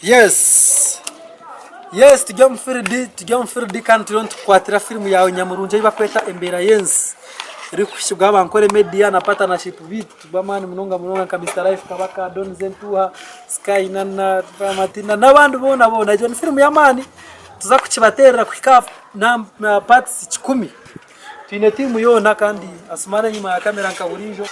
Yes, tujya mu firidi kandi rero tukwatira filmu yawe Nyamurunje bakweta Embera Yensi iri kushyirwa bankore media na partnership bitu bamani munonga ka Mr Life kabaka Don Zentuha Sky na Matina n'abandi bona iyo ni filmu ya mani tuza kukibaterera kwika na parts 10 twine timu yona kandi asumana nyuma ya kamera nkaburijo.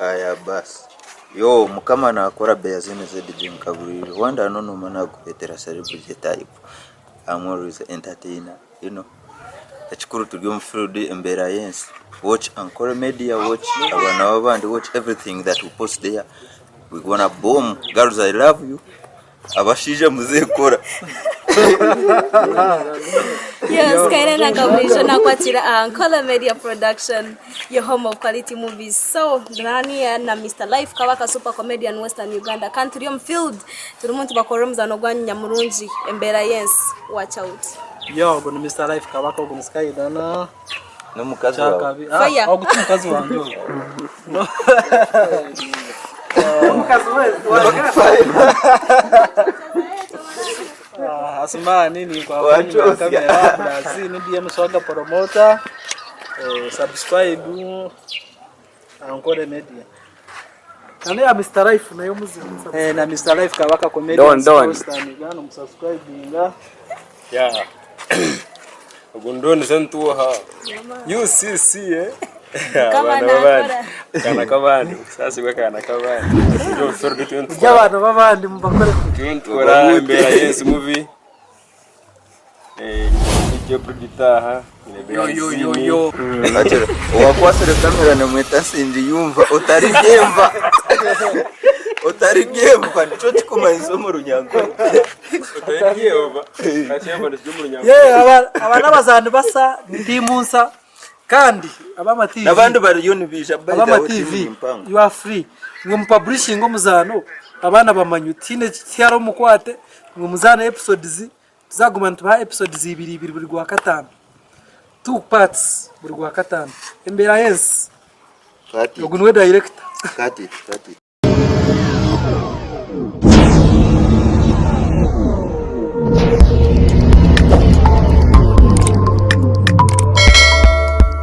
Aya basi yo mukama nakora Beyazine ZD Mkaburiro wanda nono mana kupetera celebrity type. I'm always entertainer, you know. Achikuru tulio mfrudi Embera Yensi. Watch Encore Media, watch abana babandi, watch everything that we post there. We gonna boom. Girls, I love you. Abashije muzekora. Yes, Kairena Kaburisho na kwatira Encore Media Production, your home of quality movies. So, Drani na Mr Life kabaka super comedian Western Uganda. Country field turimuntu bakoromza no gwa Nyamurunji Embera Yensi. Watch out. Yo, gono Mr Life kabaka gono Sky dana no mukazi wawe. Ah, mukazi wanjye. No. Mukazi wewe. Asmani ni kwa watu kamera basi ni DM Swaga promoter, subscribe Encore Media. Nani ya Mr Life na yo muziki na Mr Life kabaka comedian Don ngano msubscribe yeah. Ugundoni Zentuha UCC kana kabandi sasa bwa kana kabandi yo sordo 20 y'abantu babandi mubakore ora Embera Yensi movie yo produtaha yo achera wakwasere kamera na mweta sindi yumva utarigemba nico kikoma isomo runyango utarigemba achemba ndizo mu runyango abana bazantu basa ndimunsa kandi abama TV nabandi bari yunibisha abama TV you are free ngo mu publishing ngo muzano abana bamanyutine cyaro mukwate ngo muzana episodes tuzagumana tuba episodes 2 buri gwa katanu 2 parts buri gwa katanu Embera Yensi kati ugunwe director kati